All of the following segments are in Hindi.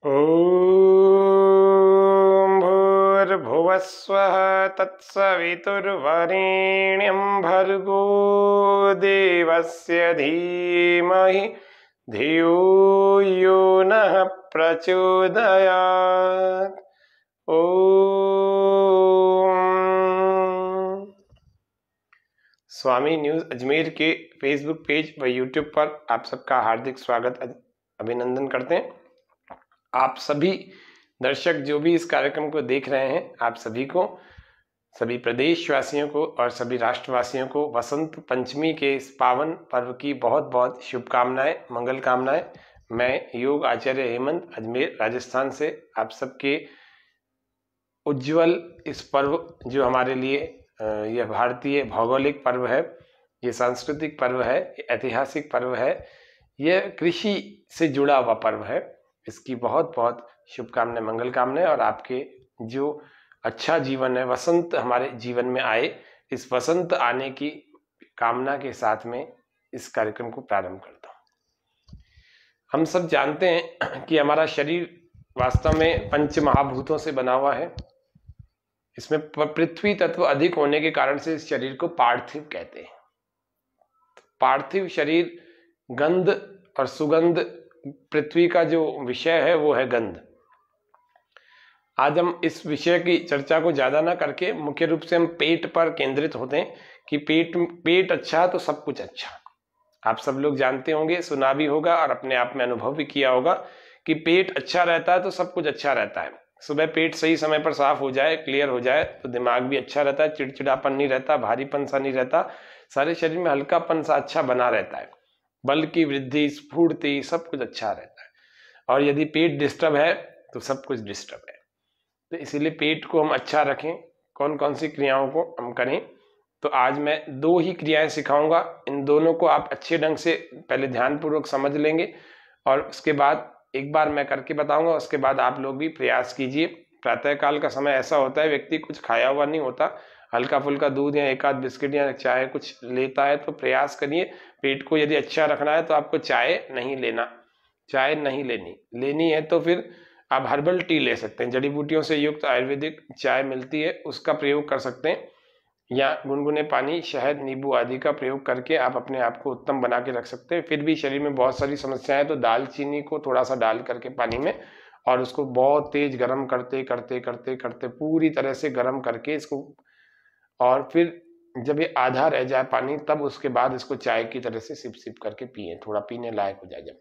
ॐ भूर्भुवस्वः तत्सवितुर्वरेण्यं भर्गो देवस्य धीमहि धियो यो नः प्रचोदयात्। ओम। स्वामी न्यूज अजमेर के फेसबुक पेज व यूट्यूब पर आप सबका हार्दिक स्वागत अभिनंदन करते हैं। आप सभी दर्शक जो भी इस कार्यक्रम को देख रहे हैं, आप सभी को, सभी प्रदेशवासियों को और सभी राष्ट्रवासियों को वसंत पंचमी के इस पावन पर्व की बहुत बहुत शुभकामनाएं, मंगल कामनाएं। मैं योग आचार्य हेमंत अजमेर राजस्थान से आप सबके उज्जवल इस पर्व, जो हमारे लिए यह भारतीय भौगोलिक पर्व है, ये सांस्कृतिक पर्व है, ये ऐतिहासिक पर्व है, यह कृषि से जुड़ा हुआ पर्व है, इसकी बहुत बहुत शुभकामनाएं, मंगल कामनाएं। और आपके जो अच्छा जीवन है, वसंत हमारे जीवन में आए, इस वसंत आने की कामना के साथ में इस कार्यक्रम को प्रारंभ करता हूं। हम सब जानते हैं कि हमारा शरीर वास्तव में पंच महाभूतों से बना हुआ है। इसमें पृथ्वी तत्व अधिक होने के कारण से इस शरीर को पार्थिव कहते हैं। पार्थिव शरीर, गंध और सुगंध, पृथ्वी का जो विषय है वो है गंध। आज हम इस विषय की चर्चा को ज्यादा ना करके मुख्य रूप से हम पेट पर केंद्रित होते हैं कि पेट अच्छा तो सब कुछ अच्छा। आप सब लोग जानते होंगे, सुना भी होगा और अपने आप में अनुभव भी किया होगा कि पेट अच्छा रहता है तो सब कुछ अच्छा रहता है। सुबह पेट सही समय पर साफ हो जाए, क्लियर हो जाए, तो दिमाग भी अच्छा रहता है, चिड़चिड़ापन नहीं रहता, भारीपन सा नहीं रहता, सारे शरीर में हल्कापन सा अच्छा बना रहता है, बल की वृद्धि, स्फूर्ति, सब कुछ अच्छा रहता है। और यदि पेट डिस्टर्ब है तो सब कुछ डिस्टर्ब है। तो इसीलिए पेट को हम अच्छा रखें। कौन कौन सी क्रियाओं को हम करें, तो आज मैं 2 ही क्रियाएं सिखाऊंगा। इन दोनों को आप अच्छे ढंग से पहले ध्यानपूर्वक समझ लेंगे और उसके बाद एक बार मैं करके बताऊंगा, उसके बाद आप लोग भी प्रयास कीजिए। प्रातःकाल का समय ऐसा होता है, व्यक्ति कुछ खाया हुआ नहीं होता, हल्का फुल्का दूध या एक आध बिस्किट या चाय कुछ लेता है, तो प्रयास करिए पेट को यदि अच्छा रखना है तो आपको चाय नहीं लेनी है तो फिर आप हर्बल टी ले सकते हैं। जड़ी बूटियों से युक्त आयुर्वेदिक चाय मिलती है, उसका प्रयोग कर सकते हैं, या गुनगुने पानी, शहद, नींबू आदि का प्रयोग करके आप अपने आप को उत्तम बना के रख सकते हैं। फिर भी शरीर में बहुत सारी समस्याएं, तो दालचीनी को थोड़ा सा डाल करके पानी में और उसको बहुत तेज गर्म करते करते करते करते पूरी तरह से गर्म करके इसको, और फिर जब ये आधा रह जाए पानी, तब उसके बाद इसको चाय की तरह से सिप सिप करके पिए, थोड़ा पीने लायक हो जाए। जब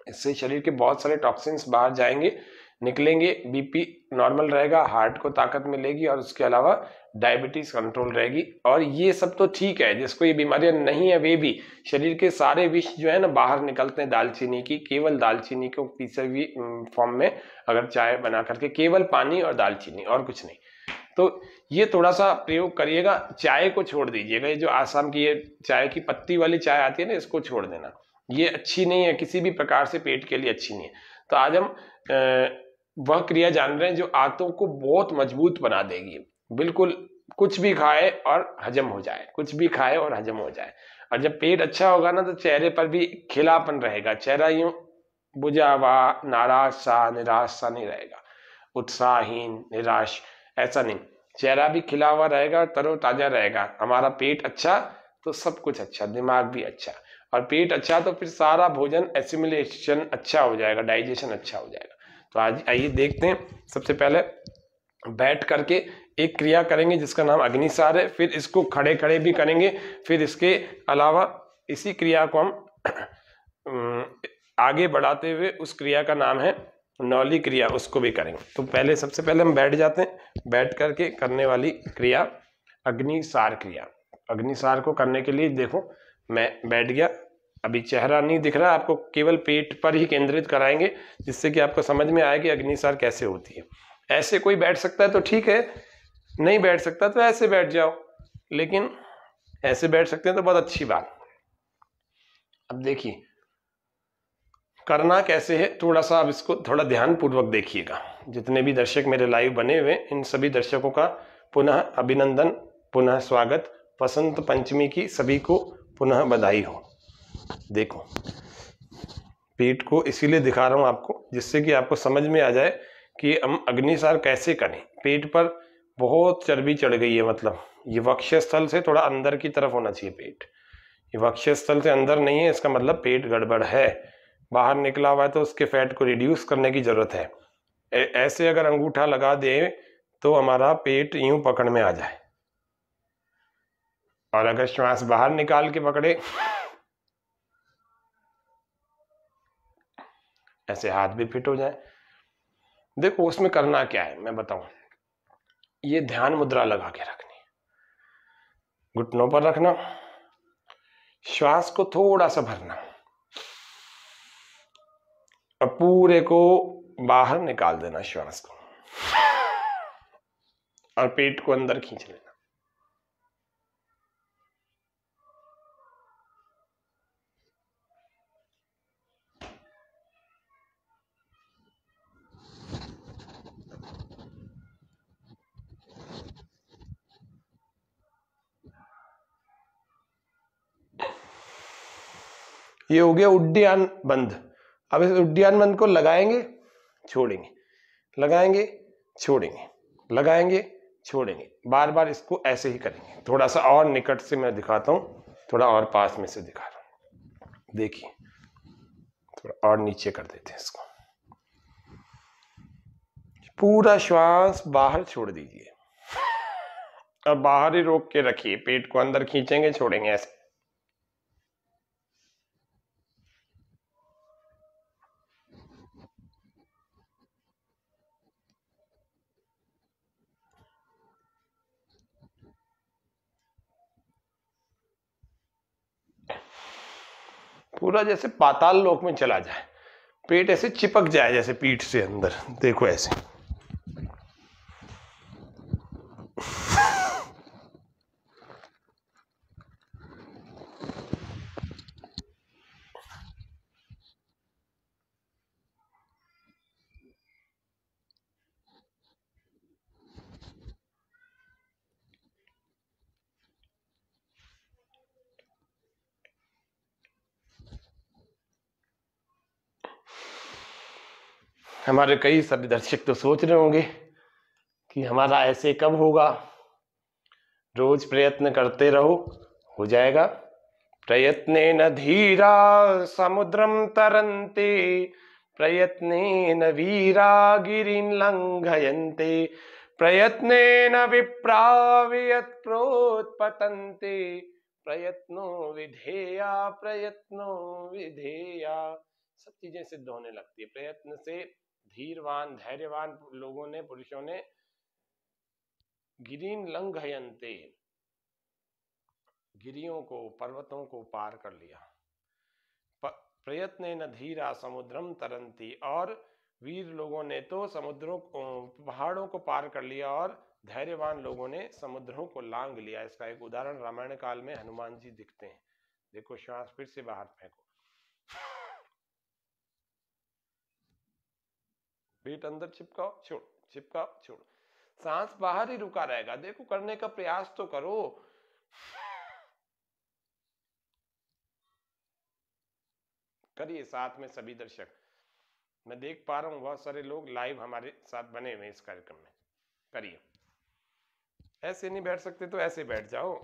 इससे शरीर के बहुत सारे टॉक्सिन्स बाहर जाएंगे, निकलेंगे, बीपी नॉर्मल रहेगा, हार्ट को ताकत मिलेगी और उसके अलावा डायबिटीज कंट्रोल रहेगी। और ये सब तो ठीक है, जिसको ये बीमारियां नहीं है वे भी, शरीर के सारे विष जो है ना बाहर निकलते हैं दालचीनी की, केवल दालचीनी को किसी भी फॉर्म में अगर चाय बना करके, केवल पानी और दालचीनी और कुछ नहीं, तो ये थोड़ा सा प्रयोग करिएगा। चाय को छोड़ दीजिएगा, ये जो आसाम की ये चाय की पत्ती वाली चाय आती है ना, इसको छोड़ देना, ये अच्छी नहीं है, किसी भी प्रकार से पेट के लिए अच्छी नहीं है। तो आज हम वह क्रिया जान रहे हैं जो आंतों को बहुत मजबूत बना देगी। बिल्कुल कुछ भी खाए और हजम हो जाए, कुछ भी खाए और हजम हो जाए। और जब पेट अच्छा होगा ना, तो चेहरे पर भी खिलापन रहेगा, चेहरा यूं बुझा हुआ, नाराज सा, निराश सा नहीं रहेगा, उत्साहहीन, निराश, ऐसा नहीं, चेहरा भी खिला हुआ रहेगा, तरोताजा रहेगा। हमारा पेट अच्छा तो सब कुछ अच्छा, दिमाग भी अच्छा, और पेट अच्छा तो फिर सारा भोजन एसिमिलेशन अच्छा हो जाएगा, डाइजेशन अच्छा हो जाएगा। तो आज आइए देखते हैं। सबसे पहले बैठ करके एक क्रिया करेंगे जिसका नाम अग्निसार है, फिर इसको खड़े खड़े भी करेंगे, फिर इसके अलावा इसी क्रिया को हम आगे बढ़ाते हुए उस क्रिया का नाम है नौली क्रिया, उसको भी करेंगे। तो पहले सबसे पहले हम बैठ जाते हैं। बैठ करके करने वाली क्रिया अग्निसार क्रिया। अग्निसार को करने के लिए देखो मैं बैठ गया, अभी चेहरा नहीं दिख रहा, आपको केवल पेट पर ही केंद्रित कराएंगे जिससे कि आपको समझ में आए कि अग्निसार कैसे होती है। ऐसे कोई बैठ सकता है तो ठीक है, नहीं बैठ सकता तो ऐसे बैठ जाओ, लेकिन ऐसे बैठ सकते हैं तो बहुत अच्छी बात। अब देखिए करना कैसे है, थोड़ा सा अब इसको थोड़ा ध्यान पूर्वक देखिएगा। जितने भी दर्शक मेरे लाइव बने हुए, इन सभी दर्शकों का पुनः अभिनंदन, पुनः स्वागत। वसंत पंचमी की सभी को पुनः बधाई हो। देखो पेट को इसीलिए दिखा रहा हूं आपको, जिससे कि आपको समझ में आ जाए कि हम अग्निसार कैसे करें। पेट पर बहुत चर्बी चढ़ गई है, मतलब ये वक्षस्थल से थोड़ा अंदर की तरफ होना चाहिए पेट, ये वक्षस्थल से अंदर नहीं है, इसका मतलब पेट गड़बड़ है, बाहर निकला हुआ है, तो उसके फैट को रिड्यूस करने की जरूरत है। ऐसे अगर अंगूठा लगा दे तो हमारा पेट यूं पकड़ में आ जाए, और अगर श्वास बाहर निकाल के पकड़े, ऐसे हाथ भी फिट हो जाए। देखो उसमें करना क्या है मैं बताऊं, ये ध्यान मुद्रा लगा के रखनी, घुटनों पर रखना, श्वास को थोड़ा सा भरना और पूरे को बाहर निकाल देना श्वास को, और पेट को अंदर खींच लेना। ये हो गया उड्डयन बंद। अब इस उड्डयन बंद को लगाएंगे, छोड़ेंगे, लगाएंगे, छोड़ेंगे, लगाएंगे, छोड़ेंगे, बार बार इसको ऐसे ही करेंगे। थोड़ा सा और निकट से मैं दिखाता हूं, थोड़ा और पास में से दिखा रहा हूं, देखिए, थोड़ा और नीचे कर देते हैं इसको। पूरा श्वास बाहर छोड़ दीजिए और बाहर ही रोक के रखिए, पेट को अंदर खींचेंगे, छोड़ेंगे ऐसे। पूरा जैसे पाताल लोक में चला जाए, पेट ऐसे चिपक जाए जैसे पीठ से अंदर, देखो ऐसे। हमारे कई सभी दर्शक तो सोच रहे होंगे कि हमारा ऐसे कब होगा, रोज प्रयत्न करते रहो, हो जाएगा। प्रयत्नेन धीरा समुद्रम तरन्ते, प्रयत्नेन वीरा गिरिं लंघयन्ते, प्रयत्नेन विप्रा वियत् प्रोत्पतन्ते, प्रयत्नो विधेया प्रयत्नो विधेया। सब चीजें सिद्ध होने लगती है प्रयत्न से। धीरवान धैर्यवान लोगों ने, पुरुषों ने गिरिं लंघयन्ते, गिरियों को, पर्वतों को पार कर लिया। प्रयत्नेन धीरा समुद्रम तरंती, और वीर लोगों ने तो समुद्रों को, पहाड़ों को पार कर लिया, और धैर्यवान लोगों ने समुद्रों को लांग लिया। इसका एक उदाहरण रामायण काल में हनुमान जी दिखते हैं। देखो श्वास फिर से बाहर फेंको, पेट अंदर चिपकाओ, छोड़, चिपकाओ, छोड़, सांस बाहर ही रुका रहेगा। देखो करने का प्रयास तो करो। करिए साथ में सभी दर्शक, मैं देख पा रहा हूं बहुत सारे लोग लाइव हमारे साथ बने हुए इस कार्यक्रम में। करिए, ऐसे नहीं बैठ सकते तो ऐसे बैठ जाओ।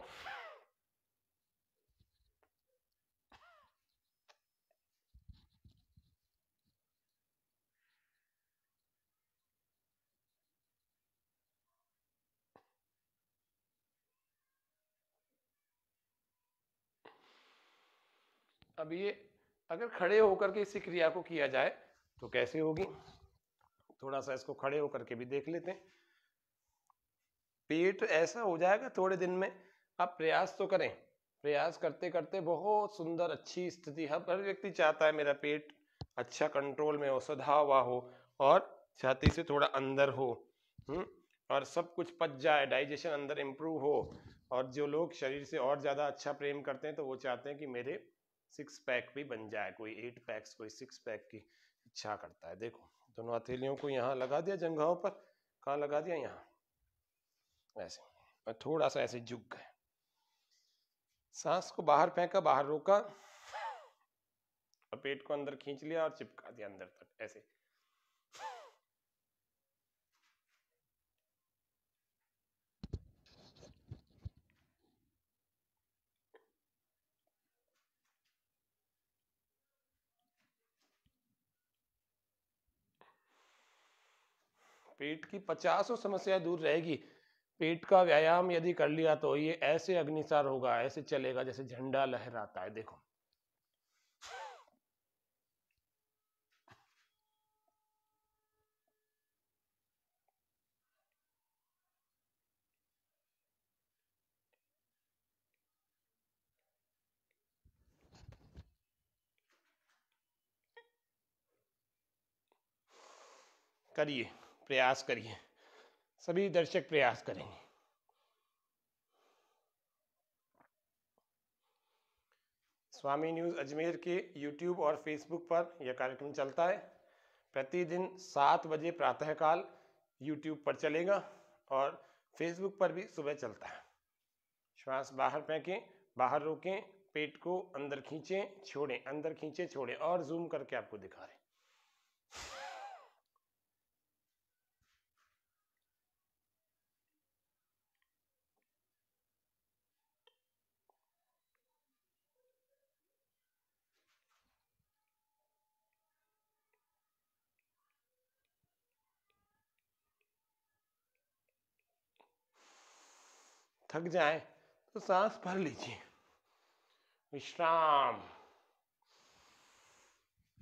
अब ये अगर खड़े होकर के इसी क्रिया को किया जाए तो कैसे होगी, थोड़ा सा इसको खड़े होकर के भी देख लेते हैं। पेट ऐसा हो जाएगा थोड़े दिन में। आप प्रयास तो करें, प्रयास करते करते बहुत सुंदर अच्छी स्थिति, हर व्यक्ति चाहता है मेरा पेट अच्छा कंट्रोल में हो, सधा हुआ हो, और छाती से थोड़ा अंदर हो, और सब कुछ पच जाए, डाइजेशन अंदर इंप्रूव हो। और जो लोग शरीर से और ज्यादा अच्छा प्रेम करते हैं तो वो चाहते हैं कि मेरे 6 पैक भी बन जाए, कोई 8 पैक्स, कोई 6 पैक की इच्छा करता है। देखो दोनों हथेलियों को यहाँ लगा दिया जंघाओं पर, कहाँ लगा दिया, यहाँ ऐसे, और थोड़ा सा ऐसे झुक गए, सांस को बाहर फेंका, बाहर रोका, और पेट को अंदर खींच लिया और चिपका दिया अंदर तक, ऐसे। पेट की 50 समस्या दूर रहेगी। पेट का व्यायाम यदि कर लिया तो ये ऐसे अग्निसार होगा, ऐसे चलेगा जैसे झंडा लहराता है, देखो। करिए, प्रयास करिए, सभी दर्शक प्रयास करेंगे। स्वामी न्यूज़ अजमेर के YouTube और Facebook पर यह कार्यक्रम चलता है। प्रतिदिन 7 बजे प्रातःकाल YouTube पर चलेगा और Facebook पर भी सुबह चलता है। श्वास बाहर फेंकें, बाहर रोकें, पेट को अंदर खींचें, छोड़ें, अंदर खींचें, छोड़ें, और जूम करके आपको दिखा रहे हैं। थक जाए तो सांस भर लीजिए, विश्राम,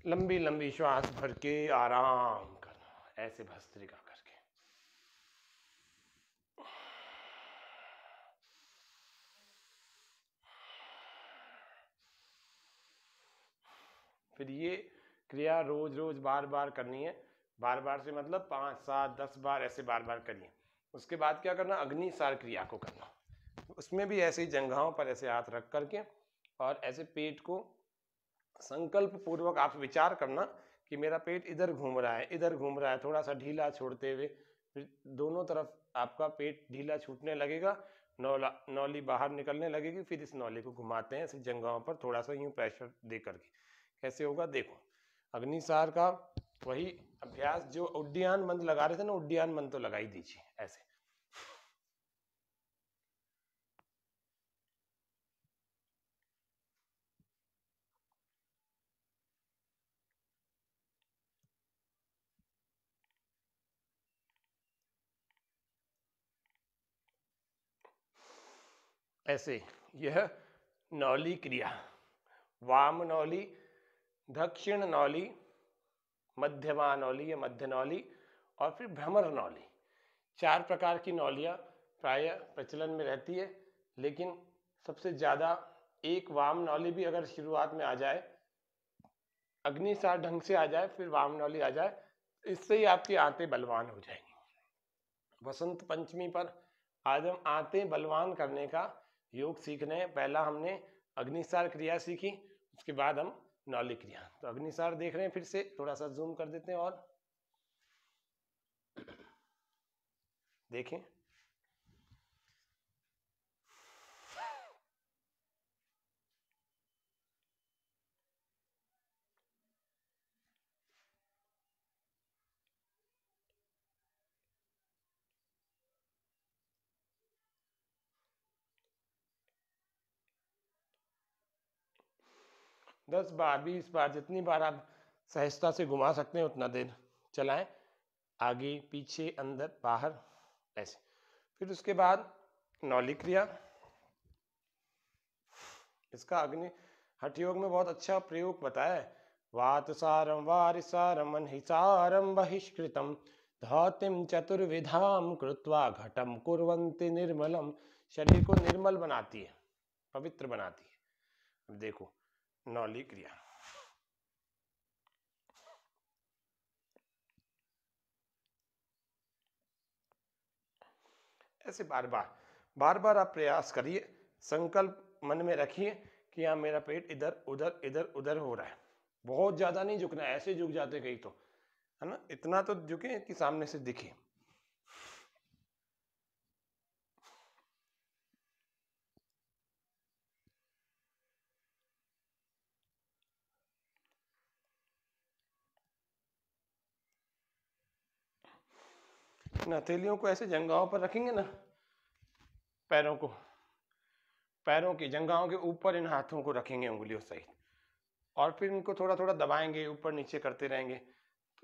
लंबी लंबी श्वास भर के आराम करना, ऐसे भस्त्रिका करके। फिर ये क्रिया रोज रोज बार बार करनी है। बार बार से मतलब 5, 7, 10 बार ऐसे बार बार करिए। उसके बाद क्या करना, अग्निसार क्रिया को करना। उसमें भी ऐसे ही जंघाओं पर ऐसे हाथ रख करके और ऐसे पेट को संकल्प पूर्वक आप विचार करना कि मेरा पेट इधर घूम रहा है, इधर घूम रहा है, थोड़ा सा ढीला छोड़ते हुए। फिर दोनों तरफ आपका पेट ढीला छूटने लगेगा, नौली बाहर निकलने लगेगी। फिर इस नौली को घुमाते हैं ऐसे जंघाओं पर, थोड़ा सा यूं प्रेशर दे करके। कैसे होगा देखो, अग्निसार का वही अभ्यास जो उड्डयन मंत्र लगा रहे थे ना, उड्डयन मंत्र तो लगा ही दीजिए ऐसे। ऐसे यह नौली क्रिया, वाम नौली, दक्षिण नौली, मध्यमा नौली या मध्य नौली, और फिर भ्रमर नौली। 4 प्रकार की नौलियाँ प्राय प्रचलन में रहती है, लेकिन सबसे ज़्यादा एक वाम नौली भी अगर शुरुआत में आ जाए, अग्निसार ढंग से आ जाए, फिर वाम नौली आ जाए, इससे ही आपकी आंतें बलवान हो जाएंगी। वसंत पंचमी पर आज हम आंतें बलवान करने का योग सीख रहे हैं। पहला हमने अग्निसार क्रिया सीखी, उसके बाद हम नौली क्रिया। तो अग्निसार देख रहे हैं, फिर से थोड़ा सा जूम कर देते हैं और देखें। दस बार 20 बार जितनी बार आप सहजता से घुमा सकते हैं उतना देर चलाएं, आगे पीछे अंदर बाहर ऐसे। फिर उसके बाद नौली क्रिया, इसका अग्नि हठ योग में बहुत अच्छा प्रयोग बताया है। वातसारम वारिसारम अनहिसारम बहिष्कृतम धौतिम चतुर्विधाम कृत्वा घटम कुर्वन्ति निर्मलम। शरीर को निर्मल बनाती है, पवित्र बनाती है। अब देखो नौली क्रिया, ऐसे बार बार आप प्रयास करिए, संकल्प मन में रखिए कि हाँ मेरा पेट इधर उधर इधर उधर हो रहा है। बहुत ज्यादा नहीं झुकना, ऐसे झुक जाते कहीं तो, है ना, इतना तो झुके कि सामने से दिखे। इन हथेलियों को ऐसे जंघाओं पर रखेंगे ना, पैरों की जंघाओं के ऊपर इन हाथों को रखेंगे उंगलियों सहित, और फिर इनको थोड़ा थोड़ा दबाएंगे, ऊपर नीचे करते रहेंगे,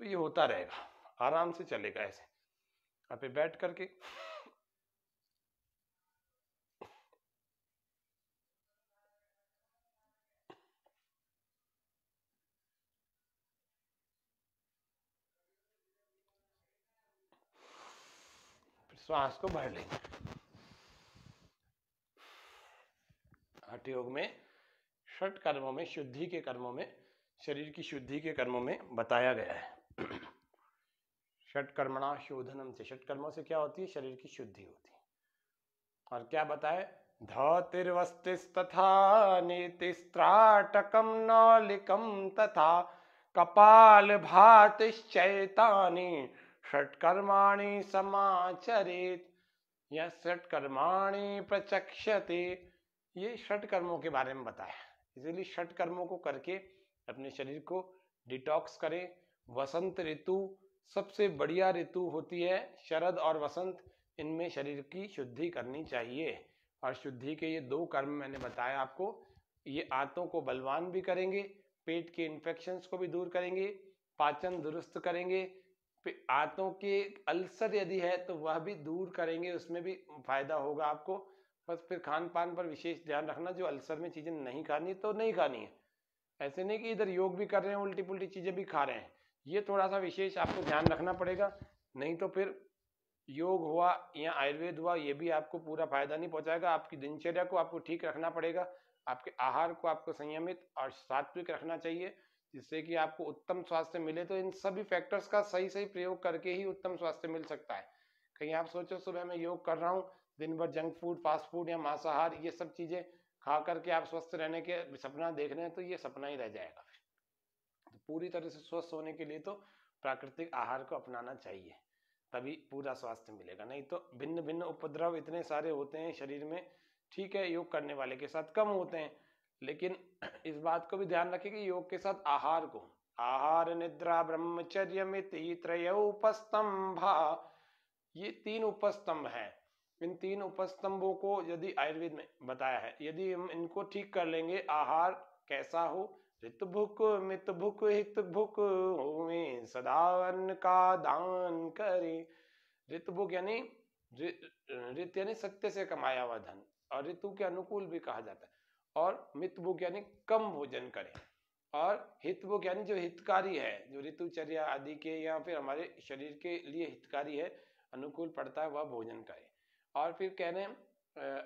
तो ये होता रहेगा, आराम से चलेगा ऐसे। और फिर बैठ करके श्वास को भर लेंगे। हठ योग में षट कर्मों में, शुद्धि के कर्मों में, शरीर की शुद्धि के कर्मों में बताया गया है। षट कर्मणा शोधनम से, षट कर्मों से क्या होती है? शरीर की शुद्धि होती है। और क्या बताए? धौतिर्वस्तिस्तथा नीतिस्त्राटकम नौलिकम तथा कपाल भातिश्चैतानि षट्कर्माणि समाचरेत् यह षट्कर्माणि प्रचक्षते। ये षट कर्मों के बारे में बताया, इसीलिए षट कर्मों को करके अपने शरीर को डिटॉक्स करें। वसंत ऋतु सबसे बढ़िया ऋतु होती है, शरद और वसंत, इनमें शरीर की शुद्धि करनी चाहिए। और शुद्धि के ये दो कर्म मैंने बताया आपको, ये आंतों को बलवान भी करेंगे, पेट के इन्फेक्शंस को भी दूर करेंगे, पाचन दुरुस्त करेंगे, आंतों के अल्सर यदि है तो वह भी दूर करेंगे, उसमें भी फायदा होगा आपको। बस फिर खान पान पर विशेष ध्यान रखना, जो अल्सर में चीजें नहीं खानी तो नहीं खानी है। ऐसे नहीं कि इधर योग भी कर रहे हैं, उल्टी पुल्टी चीजें भी खा रहे हैं, ये थोड़ा सा विशेष आपको ध्यान रखना पड़ेगा। नहीं तो फिर योग हुआ या आयुर्वेद हुआ, ये भी आपको पूरा फायदा नहीं पहुंचाएगा। आपकी दिनचर्या को आपको ठीक रखना पड़ेगा, आपके आहार को आपको संयमित और सात्विक रखना चाहिए, जिससे कि आपको उत्तम स्वास्थ्य मिले। तो इन सभी फैक्टर्स का सही सही प्रयोग करके ही उत्तम स्वास्थ्य मिल सकता है। कहीं आप सोचो सुबह मैं योग कर रहा हूँ, दिन भर जंक फूड, फास्ट फूड या मांसाहार ये सब चीजें खा करके आप स्वस्थ रहने के सपना देख रहे हैं, तो ये सपना ही रह जाएगा। तो पूरी तरह से स्वस्थ होने के लिए तो प्राकृतिक आहार को अपनाना चाहिए, तभी पूरा स्वास्थ्य मिलेगा। नहीं तो भिन्न भिन्न उपद्रव इतने सारे होते हैं शरीर में। ठीक है, योग करने वाले के साथ कम होते हैं, लेकिन इस बात को भी ध्यान रखें कि योग के साथ आहार को, आहार निद्रा ब्रह्मचर्यमिति त्रयोपस्तंभा, ये 3 उपस्तंभ हैं। इन 3 उपस्तंभों को यदि आयुर्वेद में बताया है, यदि हम इनको ठीक कर लेंगे, आहार कैसा हो? ऋत भुक मित भुक हित भुक होवे सदा अन्न का दान करे। ऋत भुक यानी ऋत यानी सत्य से कमाया हुआ धन, और ऋतु के अनुकूल भी कहा जाता है। और मित भुक यानी कम भोजन करें, और हित भुक यानी जो हितकारी है, जो ऋतुचर्या आदि के या फिर हमारे शरीर के लिए हितकारी है, अनुकूल पड़ता है, वह भोजन करें। और फिर कह रहे हैं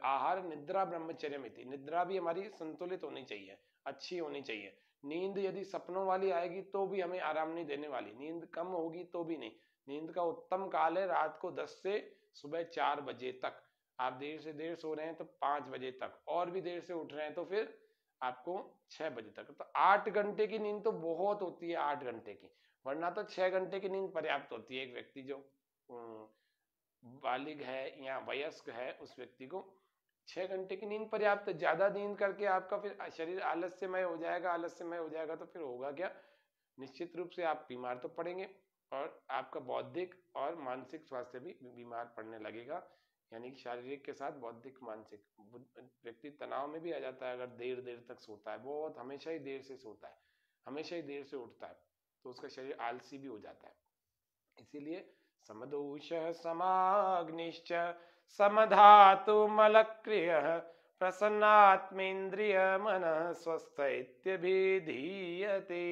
आहार निद्रा ब्रह्मचर्यमिति, निद्रा भी हमारी संतुलित होनी चाहिए, अच्छी होनी चाहिए। नींद यदि सपनों वाली आएगी तो भी हमें आराम नहीं देने वाली, नींद कम होगी तो भी नहीं। नींद का उत्तम काल है रात को 10 से सुबह 4 बजे तक। आप देर से देर सो रहे हैं तो 5 बजे तक, और भी देर से उठ रहे हैं तो फिर आपको 6 बजे तक। तो 8 घंटे की नींद तो बहुत होती है, 8 घंटे की, वरना तो 6 घंटे की नींद पर्याप्त होती है। एक व्यक्ति जो बालिग है या वयस्क है, उस व्यक्ति को 6 घंटे की नींद पर्याप्त। ज्यादा नींद करके आपका फिर शरीर आलस्यमय हो जाएगा, आलस्यमय हो जाएगा तो फिर होगा क्या? निश्चित रूप से आप बीमार तो पड़ेंगे, और आपका बौद्धिक और मानसिक स्वास्थ्य भी बीमार पड़ने लगेगा। यानी कि शारीरिक के साथ बौद्धिक मानसिक, व्यक्ति तनाव में भी आ जाता है अगर देर देर तक सोता है, बहुत हमेशा ही देर से सोता है, हमेशा ही देर से उठता है, तो उसका शरीर आलसी भी हो जाता है। इसीलिए समदोष समाग्निश्च समधातु मलक्रियः प्रसन्नात्मेन्द्रिय मन स्वस्थ इत्यभिधीयते।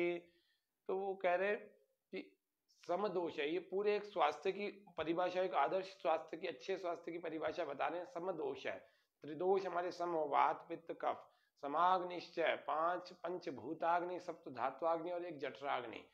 तो वो कह रहे कि समदोष है, ये पूरे एक स्वास्थ्य की परिभाषा, एक आदर्श स्वास्थ्य की, अच्छे स्वास्थ्य की परिभाषा बता रहे हैं। समदोष है, त्रिदोष हमारे सम हो, वात पित्त कफ। समाग्निश्चय 5 पंचभूताग्नि, सप्त धात्वाग्नि और एक जठराग्नि,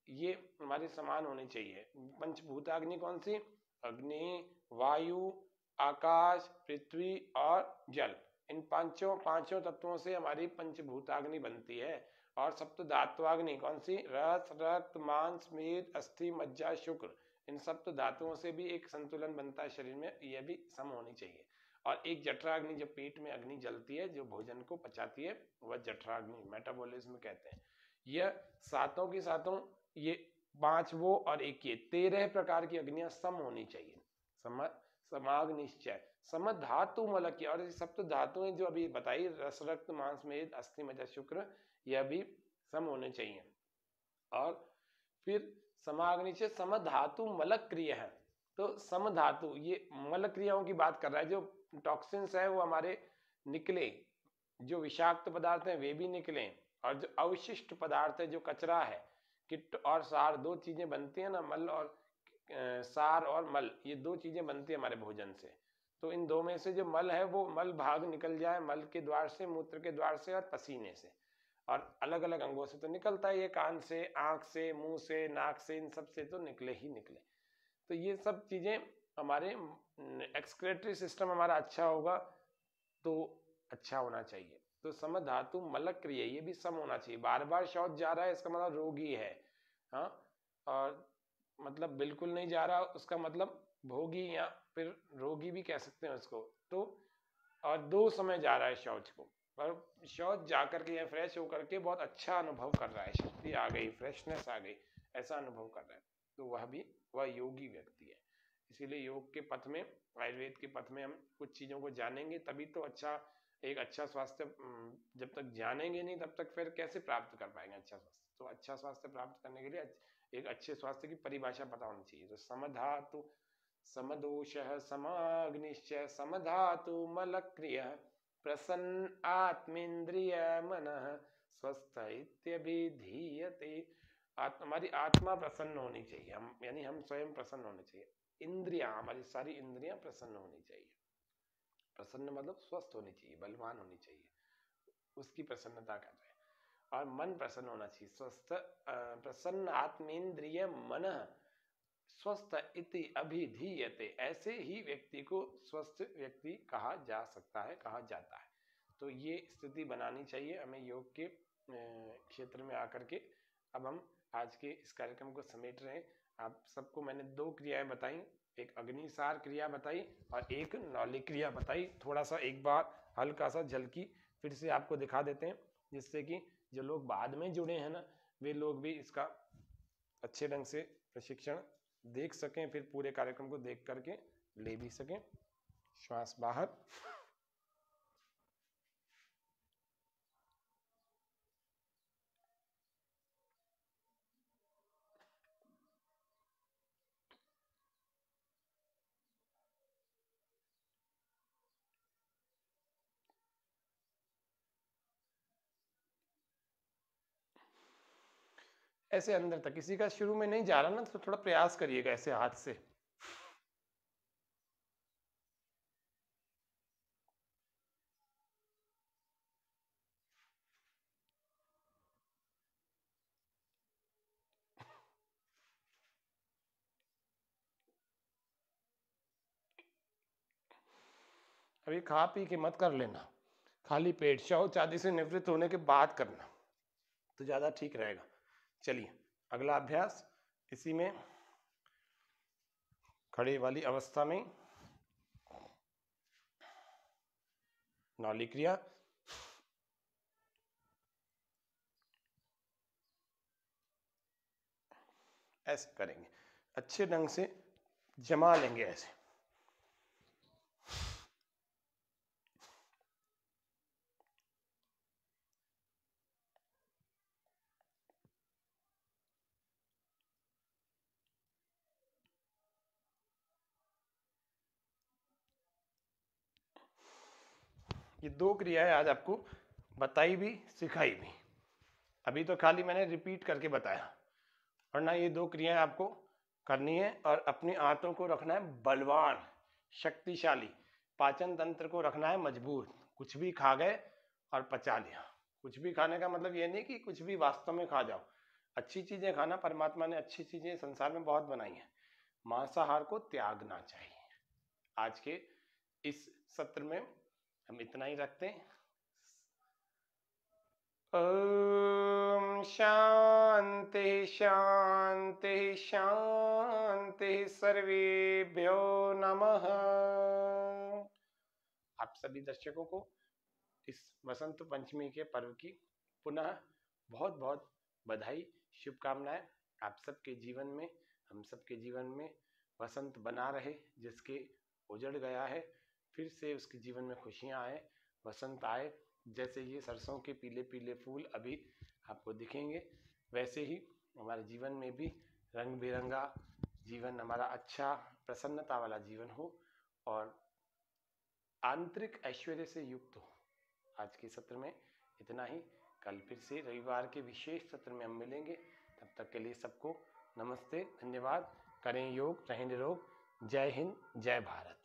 ये हमारे समान होने चाहिए। पंचभूताग्नि कौन सी? अग्नि, वायु, आकाश, पृथ्वी और जल। इन पांचों तत्वों से हमारी पंचभूताग्नि बनती है। और सप्त धात्वाग्नि कौन सी? रस, रक्त, मांस, मेद, अस्थि, मज्जा, शुक्र। इन सप्त धातुओं से भी एक संतुलन बनता है शरीर में, यह भी सम होनी चाहिए। और एक जठराग्नि, जो पेट में अग्नि जलती है, जो भोजन को पचाती है, वह जठराग्नि, मेटाबॉलिज्म कहते हैं। यह सातों की सातों ये 5 वो और 1 ये, 13 प्रकार की अग्नियां सम होनी चाहिए। समाग्निश्चय सम धातु मलक्य, और ये सब तो धातुएं जो अभी बताई, रस रक्त मांस मेद अस्थि मज्जा शुक्र, यह भी सम होने चाहिए। और फिर समाग्निश्चय सम धातु मलक क्रिया है, तो सम धातु ये मल क्रियाओं की बात कर रहा है, जो टॉक्सिन्स है वो हमारे निकले, जो विषाक्त पदार्थ हैं वे भी निकले, और जो अवशिष्ट पदार्थ है, जो कचरा है, किट और सार दो चीजें बनती है ना, मल और सार और मल, ये दो चीजें बनती है हमारे भोजन से, तो इन दो में से जो मल है वो मल भाग निकल जाए, मल के द्वार से, मूत्र के द्वार से और पसीने से, और अलग अलग अंगों से तो निकलता है, ये कान से, आंख से, मुंह से, नाक से, इन सब से तो निकले ही निकले। तो ये सब चीजें हमारे एक्सक्रेटरी सिस्टम हमारा अच्छा होगा तो अच्छा होना चाहिए। तो सम धातु मलक क्रिया, ये भी सम होना चाहिए। बार बार शौच जा रहा है इसका मतलब रोगी है, हाँ, और मतलब बिल्कुल नहीं जा रहा उसका मतलब भोगी या फिर रोगी भी कह सकते हैं उसको। तो और 2 समय जा रहा है शौच को, पर शौच जा करके या फ्रेश होकर के बहुत अच्छा अनुभव कर रहा है, शक्ति आ गई, फ्रेशनेस आ गई, ऐसा अनुभव कर रहा है, तो वह योगी व्यक्ति है। इसीलिए योग के पथ में, आयुर्वेद के पथ में हम कुछ चीज़ों को जानेंगे तभी तो एक अच्छा स्वास्थ्य, जब तक जानेंगे नहीं तब तक फिर कैसे प्राप्त कर पाएंगे अच्छा स्वास्थ्य। तो अच्छा स्वास्थ्य प्राप्त करने के लिए एक अच्छे स्वास्थ्य की परिभाषा पता होनी चाहिए। तो समधातु समदोषः समाग्निश्च समधातु मलक्रियः प्रसन्न आत्मेन्द्रिय मनः स्वस्थ इत्यभिधीयते। हमारी आत्मा प्रसन्न होनी चाहिए, हम यानी हम स्वयं प्रसन्न होने चाहिए, इंद्रियां, हमारी सारी इंद्रियां प्रसन्न होनी चाहिए। प्रसन्न मतलब स्वस्थ होनी चाहिए, बलवान होनी चाहिए, उसकी प्रसन्नता कर रहे हैं। और मन प्रसन्न होना चाहिए, स्वस्थ प्रसन्न आत्मेन्द्रिय मन स्वस्थ इति अभिधीयते, ऐसे ही व्यक्ति को स्वस्थ व्यक्ति कहा जा सकता है, कहा जाता है। तो ये स्थिति बनानी चाहिए हमें योग के क्षेत्र में आकर के। अब हम आज के इस कार्यक्रम को समेट रहे हैं। आप सबको मैंने 2 क्रियाएं बताई, एक अग्निसार क्रिया बताई और एक नौली क्रिया बताई। थोड़ा सा एक बार हल्का सा झलकी फिर से आपको दिखा देते हैं, जिससे कि जो लोग बाद में जुड़े हैं ना, वे लोग भी इसका अच्छे ढंग से प्रशिक्षण देख सकें, फिर पूरे कार्यक्रम को देख करके ले भी सकें। श्वास बाहर, ऐसे अंदर तक। किसी का शुरू में नहीं जा रहा ना, तो थोड़ा प्रयास करिएगा ऐसे हाथ से। अभी खा पी के मत कर लेना, खाली पेट शौच आदि से निवृत्त होने के बाद करना तो ज्यादा ठीक रहेगा। चलिए अगला अभ्यास, इसी में खड़े वाली अवस्था में नौली क्रिया। ऐसे करेंगे, अच्छे ढंग से जमा लेंगे ऐसे। ये 2 क्रियाएं आज आपको बताई भी सिखाई भी, अभी तो खाली मैंने रिपीट करके बताया, वरना ये 2 क्रियाएं आपको करनी है। और अपनी आंतों को रखना है बलवान, शक्तिशाली, पाचन तंत्र को रखना है मजबूत। कुछ भी खा गए और पचा लिया, कुछ भी खाने का मतलब ये नहीं कि कुछ भी वास्तव में खा जाओ, अच्छी चीजें खाना, परमात्मा ने अच्छी चीजें संसार में बहुत बनाई हैं, मांसाहार को त्यागना चाहिए। आज के इस सत्र में हम इतना ही रखते हैं। ओम शांति शांति शांति, सर्वेभ्यो नमः। आप सभी दर्शकों को इस वसंत पंचमी के पर्व की पुनः बहुत बहुत बधाई, शुभकामनाएं। आप सबके जीवन में, हम सबके जीवन में वसंत बना रहे। जिसके उजड़ गया है फिर से उसके जीवन में खुशियाँ आए, वसंत आए। जैसे ये सरसों के पीले पीले फूल अभी आपको दिखेंगे, वैसे ही हमारे जीवन में भी रंग बिरंगा जीवन हमारा अच्छा, प्रसन्नता वाला जीवन हो और आंतरिक ऐश्वर्य से युक्त हो। आज के सत्र में इतना ही। कल फिर से रविवार के विशेष सत्र में हम मिलेंगे। तब तक के लिए सबको नमस्ते, धन्यवाद। करें योग, रहें निरोग। जय हिंद, जय भारत।